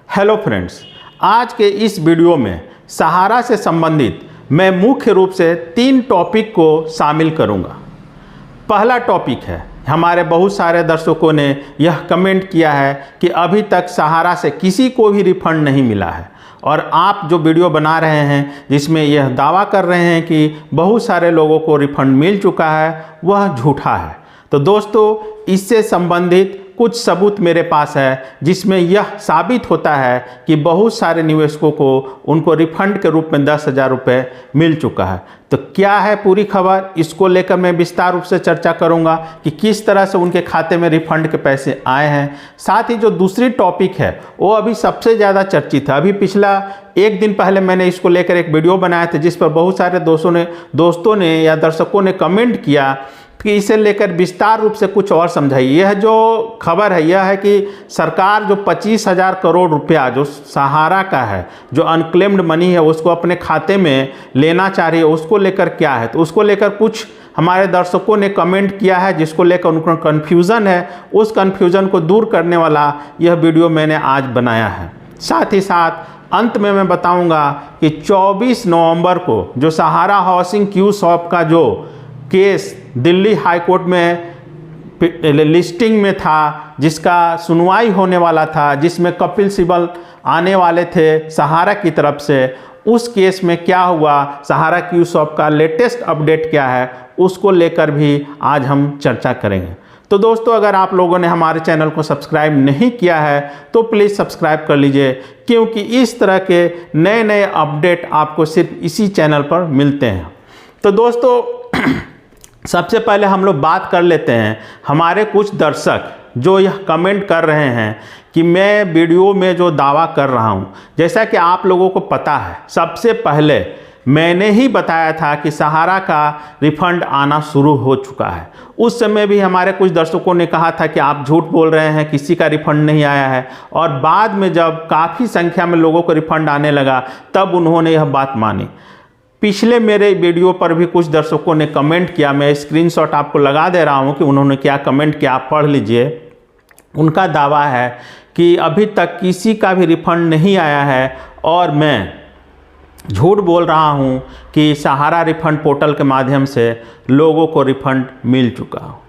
Hello friends, आज के इस वीडियो में सहारा से संबंधित मैं मुख्य रूप से 3 टॉपिक को शामिल करूंगा। पहला टॉपिक है, हमारे बहुत सारे दर्शकों ने यह कमेंट किया है कि अभी तक सहारा से किसी को भी रिफंड नहीं मिला है और आप जो वीडियो बना रहे हैं जिसमें यह दावा कर रहे हैं कि बहुत सारे लोगों को रिफंड मिल चुका है, वह झूठा है। तो दोस्तों, इससे संबंधित कुछ सबूत मेरे पास है जिसमें यह साबित होता है कि बहुत सारे निवेशकों को उनको रिफंड के रूप में 10,000 रुपये मिल चुका है। तो क्या है पूरी खबर, इसको लेकर मैं विस्तार रूप से चर्चा करूंगा कि किस तरह से उनके खाते में रिफंड के पैसे आए हैं। साथ ही जो दूसरी टॉपिक है वो अभी सबसे ज़्यादा चर्चित है। अभी पिछला एक दिन पहले मैंने इसको लेकर एक वीडियो बनाया था जिस पर बहुत सारे दोस्तों ने या दर्शकों ने कमेंट किया कि इसे लेकर विस्तार रूप से कुछ और समझाइए। यह जो खबर है यह है कि सरकार जो 25,000 करोड़ रुपया जो सहारा का है, जो अनक्लेम्ड मनी है, उसको अपने खाते में लेना चाह रही है, उसको लेकर क्या है। तो उसको लेकर कुछ हमारे दर्शकों ने कमेंट किया है जिसको लेकर उनको कन्फ्यूज़न है। उस कन्फ्यूज़न को दूर करने वाला यह वीडियो मैंने आज बनाया है। साथ ही साथ अंत में मैं बताऊंगा कि 24 नवंबर को जो सहारा हाउसिंग क्यू शॉप का जो केस दिल्ली हाई कोर्ट में लिस्टिंग में था, जिसका सुनवाई होने वाला था, जिसमें कपिल सिब्बल आने वाले थे सहारा की तरफ से, उस केस में क्या हुआ, सहारा क्यू शॉप का लेटेस्ट अपडेट क्या है, उसको लेकर भी आज हम चर्चा करेंगे। तो दोस्तों, अगर आप लोगों ने हमारे चैनल को सब्सक्राइब नहीं किया है तो प्लीज़ सब्सक्राइब कर लीजिए, क्योंकि इस तरह के नए नए अपडेट आपको सिर्फ इसी चैनल पर मिलते हैं। तो दोस्तों, सबसे पहले हम लोग बात कर लेते हैं हमारे कुछ दर्शक जो यह कमेंट कर रहे हैं कि मैं वीडियो में जो दावा कर रहा हूं, जैसा कि आप लोगों को पता है, सबसे पहले मैंने ही बताया था कि सहारा का रिफंड आना शुरू हो चुका है। उस समय भी हमारे कुछ दर्शकों ने कहा था कि आप झूठ बोल रहे हैं, किसी का रिफंड नहीं आया है। और बाद में जब काफ़ी संख्या में लोगों को रिफंड आने लगा तब उन्होंने यह बात मानी। पिछले मेरे वीडियो पर भी कुछ दर्शकों ने कमेंट किया, मैं स्क्रीनशॉट आपको लगा दे रहा हूं कि उन्होंने क्या कमेंट किया, आप पढ़ लीजिए। उनका दावा है कि अभी तक किसी का भी रिफंड नहीं आया है और मैं झूठ बोल रहा हूं कि सहारा रिफंड पोर्टल के माध्यम से लोगों को रिफंड मिल चुका हो।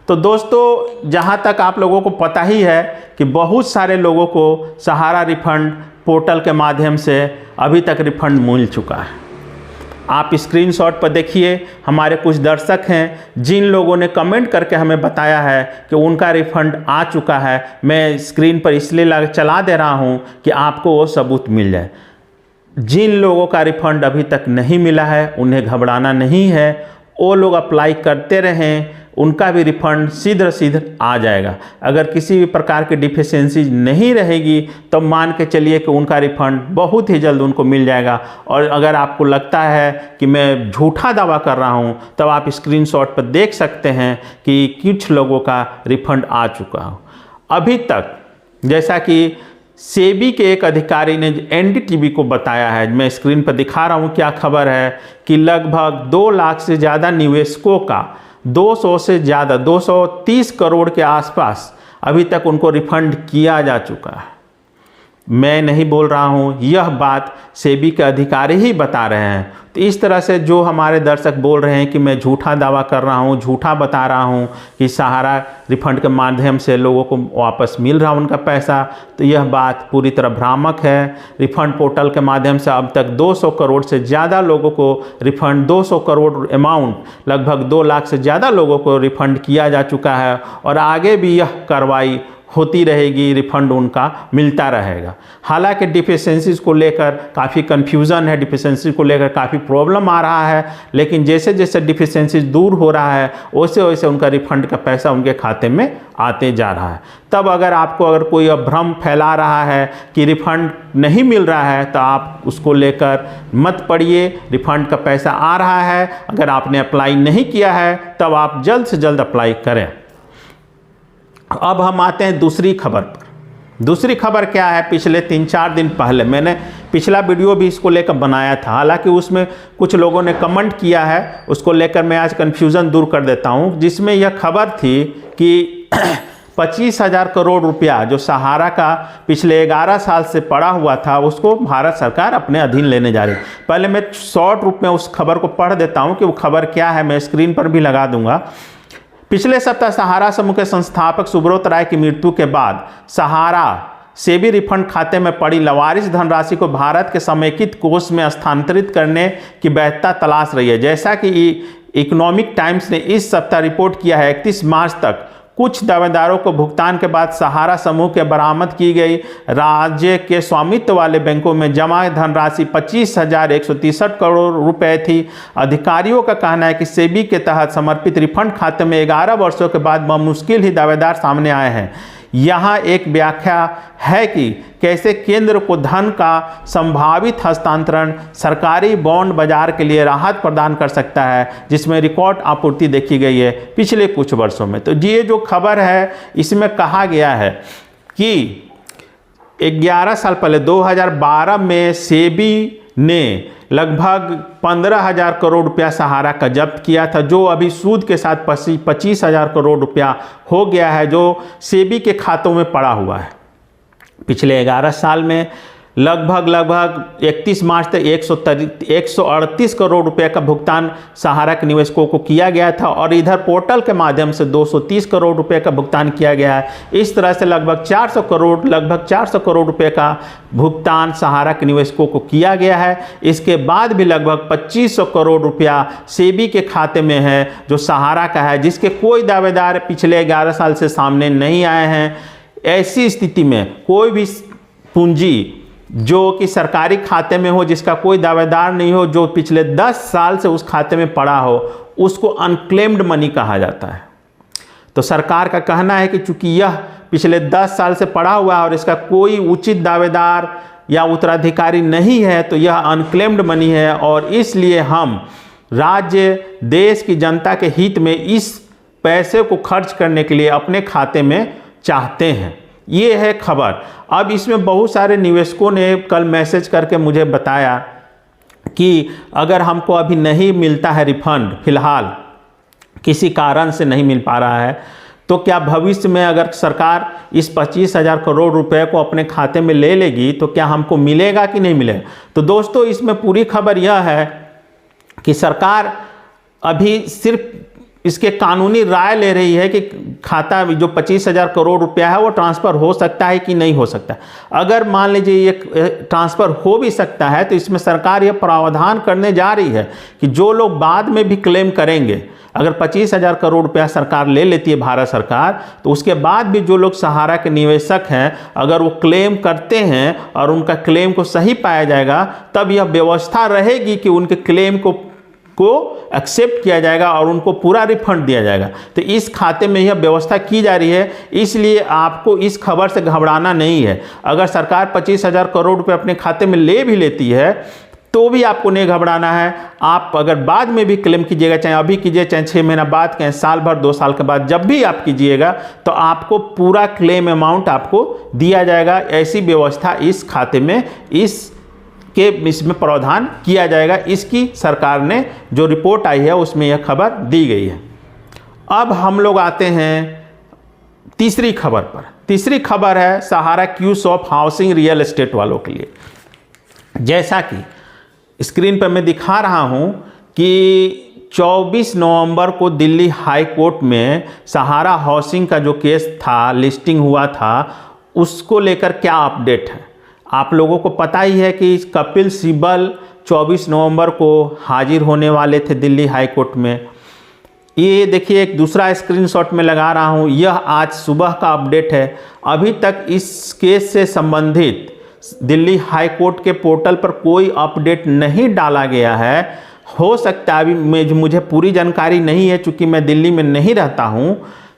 तो दोस्तों, जहां तक आप लोगों को पता ही है कि बहुत सारे लोगों को सहारा रिफंड पोर्टल के माध्यम से अभी तक रिफंड मिल चुका है। आप स्क्रीनशॉट पर देखिए, हमारे कुछ दर्शक हैं जिन लोगों ने कमेंट करके हमें बताया है कि उनका रिफंड आ चुका है। मैं स्क्रीन पर इसलिए चला दे रहा हूं कि आपको वो सबूत मिल जाए। जिन लोगों का रिफंड अभी तक नहीं मिला है उन्हें घबराना नहीं है, वो लोग अप्लाई करते रहें, उनका भी रिफंड सीधे आ जाएगा। अगर किसी भी प्रकार की डिफिशियंसी नहीं रहेगी तो मान के चलिए कि उनका रिफंड बहुत ही जल्द उनको मिल जाएगा। और अगर आपको लगता है कि मैं झूठा दावा कर रहा हूं, तब आप स्क्रीनशॉट पर देख सकते हैं कि कुछ लोगों का रिफंड आ चुका हो। अभी तक जैसा कि सेबी के एक अधिकारी ने एनडीटीवी को बताया है, मैं स्क्रीन पर दिखा रहा हूं क्या खबर है, कि लगभग 2 लाख से ज़्यादा निवेशकों का 200 से ज़्यादा 230 करोड़ के आसपास अभी तक उनको रिफंड किया जा चुका है। मैं नहीं बोल रहा हूँ, यह बात सेबी के अधिकारी ही बता रहे हैं। तो इस तरह से जो हमारे दर्शक बोल रहे हैं कि मैं झूठा दावा कर रहा हूँ, झूठा बता रहा हूँ कि सहारा रिफंड के माध्यम से लोगों को वापस मिल रहा है उनका पैसा, तो यह बात पूरी तरह भ्रामक है। रिफंड पोर्टल के माध्यम से अब तक 200 करोड़ से ज़्यादा लोगों को रिफंड, 200 करोड़ अमाउंट, लगभग 2 लाख से ज़्यादा लोगों को रिफंड किया जा चुका है और आगे भी यह कार्रवाई होती रहेगी, रिफंड उनका मिलता रहेगा। हालांकि डिफिशेंसीज को लेकर काफ़ी कन्फ्यूज़न है, डिफिशेंसी को लेकर काफ़ी प्रॉब्लम आ रहा है, लेकिन जैसे जैसे डिफिशेंसीज दूर हो रहा है वैसे वैसे उनका रिफंड का पैसा उनके खाते में आते जा रहा है। तब अगर कोई भ्रम फैला रहा है कि रिफंड नहीं मिल रहा है तो आप उसको लेकर मत पड़िए, रिफंड का पैसा आ रहा है। अगर आपने अप्लाई नहीं किया है तब आप जल्द से जल्द अप्लाई करें। अब हम आते हैं दूसरी खबर पर। दूसरी खबर क्या है, पिछले 3-4 दिन पहले मैंने पिछला वीडियो भी इसको लेकर बनाया था, हालांकि उसमें कुछ लोगों ने कमेंट किया है, उसको लेकर मैं आज कन्फ्यूज़न दूर कर देता हूं, जिसमें यह खबर थी कि 25,000 करोड़ रुपया जो सहारा का पिछले 11 साल से पड़ा हुआ था उसको भारत सरकार अपने अधीन लेने जा रही है। पहले मैं शॉर्ट रूप में उस खबर को पढ़ देता हूं कि वो खबर क्या है, मैं स्क्रीन पर भी लगा दूंगा। पिछले सप्ताह सहारा समूह के संस्थापक सुब्रत राय की मृत्यु के बाद सहारा सेबी रिफंड खाते में पड़ी लवारिस धनराशि को भारत के समेकित कोष में स्थानांतरित करने की वैधता तलाश रही है। जैसा कि इकोनॉमिक टाइम्स ने इस सप्ताह रिपोर्ट किया है, 31 मार्च तक कुछ दावेदारों को भुगतान के बाद सहारा समूह के बरामद की गई राज्य के स्वामित्व वाले बैंकों में जमा धनराशि 25,163 करोड़ रुपए थी। अधिकारियों का कहना है कि सेबी के तहत समर्पित रिफंड खाते में 11 वर्षों के बाद बमुश्किल ही दावेदार सामने आए हैं। यहाँ एक व्याख्या है कि कैसे केंद्र को धन का संभावित हस्तांतरण सरकारी बॉन्ड बाजार के लिए राहत प्रदान कर सकता है, जिसमें रिकॉर्ड आपूर्ति देखी गई है पिछले कुछ वर्षों में। तो ये जो खबर है इसमें कहा गया है कि 11 साल पहले 2012 में सेबी ने लगभग 15,000 करोड़ रुपया सहारा का जब्त किया था, जो अभी सूद के साथ 25,000 करोड़ रुपया हो गया है, जो सेबी के खातों में पड़ा हुआ है। पिछले 11 साल में लगभग 31 मार्च तक 138 करोड़ रुपए का भुगतान सहारा के निवेशकों को किया गया था और इधर पोर्टल के माध्यम से 230 करोड़ रुपए का भुगतान किया गया है। इस तरह से लगभग 400 करोड़ रुपए का भुगतान सहारा के निवेशकों को किया गया है। इसके बाद भी लगभग 2500 करोड़ रुपया सेबी के खाते में है जो सहारा का है, जिसके कोई दावेदार पिछले 11 साल से सामने नहीं आए हैं। ऐसी स्थिति में कोई भी पूंजी जो कि सरकारी खाते में हो, जिसका कोई दावेदार नहीं हो, जो पिछले 10 साल से उस खाते में पड़ा हो, उसको अनक्लेम्ड मनी कहा जाता है। तो सरकार का कहना है कि चूंकि यह पिछले 10 साल से पड़ा हुआ है और इसका कोई उचित दावेदार या उत्तराधिकारी नहीं है, तो यह अनक्लेम्ड मनी है और इसलिए हम राज्य देश की जनता के हित में इस पैसे को खर्च करने के लिए अपने खाते में चाहते हैं। ये है खबर। अब इसमें बहुत सारे निवेशकों ने कल मैसेज करके मुझे बताया कि अगर हमको अभी नहीं मिलता है रिफंड, फिलहाल किसी कारण से नहीं मिल पा रहा है, तो क्या भविष्य में अगर सरकार इस 25,000 करोड़ रुपए को अपने खाते में ले लेगी तो क्या हमको मिलेगा कि नहीं मिलेगा। तो दोस्तों इसमें पूरी खबर यह है कि सरकार अभी सिर्फ इसके कानूनी राय ले रही है कि खाता जो 25,000 करोड़ रुपया है वो ट्रांसफ़र हो सकता है कि नहीं हो सकता। अगर मान लीजिए ये ट्रांसफ़र हो भी सकता है तो इसमें सरकार ये प्रावधान करने जा रही है कि जो लोग बाद में भी क्लेम करेंगे, अगर 25,000 करोड़ रुपया सरकार ले लेती है भारत सरकार, तो उसके बाद भी जो लोग सहारा के निवेशक हैं अगर वो क्लेम करते हैं और उनका क्लेम को सही पाया जाएगा, तब यह व्यवस्था रहेगी कि उनके क्लेम को एक्सेप्ट किया जाएगा और उनको पूरा रिफंड दिया जाएगा। तो इस खाते में यह व्यवस्था की जा रही है, इसलिए आपको इस खबर से घबराना नहीं है। अगर सरकार 25,000 करोड़ रुपए अपने खाते में ले भी लेती है तो भी आपको नहीं घबराना है। आप अगर बाद में भी क्लेम कीजिएगा, चाहे अभी कीजिए, चाहे 6 महीना बाद, चाहे साल भर, 2 साल के बाद, जब भी आप कीजिएगा तो आपको पूरा क्लेम अमाउंट आपको दिया जाएगा। ऐसी व्यवस्था इस खाते में इसमें प्रावधान किया जाएगा। इसकी सरकार ने जो रिपोर्ट आई है उसमें यह खबर दी गई है। अब हम लोग आते हैं तीसरी खबर पर। तीसरी खबर है सहारा क्यूज ऑफ हाउसिंग रियल एस्टेट वालों के लिए। जैसा कि स्क्रीन पर मैं दिखा रहा हूं कि 24 नवंबर को दिल्ली हाई कोर्ट में सहारा हाउसिंग का जो केस था, लिस्टिंग हुआ था, उसको लेकर क्या अपडेट है। आप लोगों को पता ही है कि कपिल सिब्बल 24 नवंबर को हाजिर होने वाले थे दिल्ली हाई कोर्ट में। ये देखिए एक दूसरा स्क्रीनशॉट में लगा रहा हूँ, यह आज सुबह का अपडेट है। अभी तक इस केस से संबंधित दिल्ली हाई कोर्ट के पोर्टल पर कोई अपडेट नहीं डाला गया है। हो सकता है, अभी मुझे पूरी जानकारी नहीं है, चूँकि मैं दिल्ली में नहीं रहता हूँ,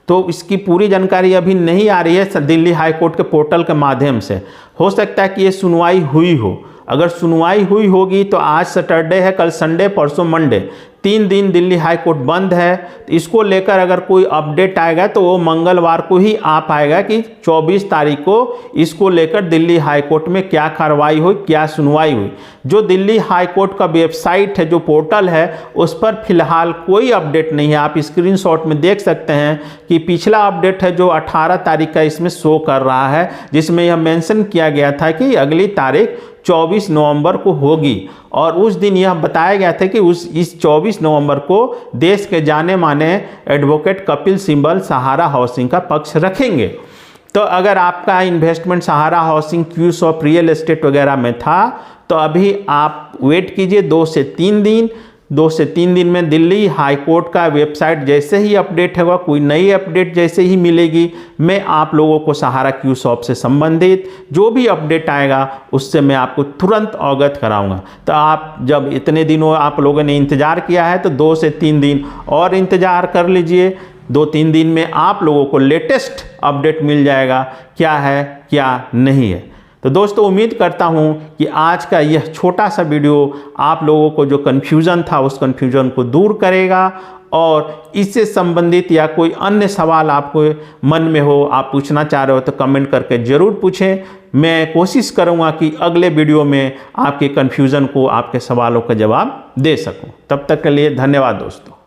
तो इसकी पूरी जानकारी अभी नहीं आ रही है दिल्ली हाई कोर्ट के पोर्टल के माध्यम से। हो सकता है कि ये सुनवाई हुई हो। अगर सुनवाई हुई होगी तो आज सैटरडे है, कल संडे, परसों मंडे, 3 दिन दिल्ली हाई कोर्ट बंद है। इसको लेकर अगर कोई अपडेट आएगा तो वो मंगलवार को ही आ पाएगा कि 24 तारीख को इसको लेकर दिल्ली हाई कोर्ट में क्या कार्रवाई हुई, क्या सुनवाई हुई। जो दिल्ली हाई कोर्ट का वेबसाइट है, जो पोर्टल है, उस पर फिलहाल कोई अपडेट नहीं है। आप स्क्रीनशॉट में देख सकते हैं कि पिछला अपडेट है जो 18 तारीख का इसमें शो कर रहा है, जिसमें यह मेंशन किया गया था कि अगली तारीख 24 नवंबर को होगी। और उस दिन यह बताया गया था कि इस 24 नवंबर को देश के जाने माने एडवोकेट कपिल सिब्बल सहारा हाउसिंग का पक्ष रखेंगे। तो अगर आपका इन्वेस्टमेंट सहारा हाउसिंग, क्यूशॉप, रियल एस्टेट वगैरह में था तो अभी आप वेट कीजिए 2 से 3 दिन। 2 से 3 दिन में दिल्ली हाई कोर्ट का वेबसाइट जैसे ही अपडेट होगा, कोई नई अपडेट जैसे ही मिलेगी, मैं आप लोगों को सहारा क्यूशॉप से संबंधित जो भी अपडेट आएगा उससे मैं आपको तुरंत अवगत कराऊंगा। तो आप जब इतने दिनों आप लोगों ने इंतज़ार किया है तो 2 से 3 दिन और इंतज़ार कर लीजिए। 2-3 दिन में आप लोगों को लेटेस्ट अपडेट मिल जाएगा, क्या है क्या नहीं है। तो दोस्तों, उम्मीद करता हूं कि आज का यह छोटा सा वीडियो आप लोगों को जो कन्फ्यूज़न था उस कन्फ्यूज़न को दूर करेगा। और इससे संबंधित या कोई अन्य सवाल आपको मन में हो, आप पूछना चाह रहे हो तो कमेंट करके ज़रूर पूछें। मैं कोशिश करूंगा कि अगले वीडियो में आपके कन्फ्यूज़न को, आपके सवालों का जवाब दे सकूं। तब तक के लिए धन्यवाद दोस्तों।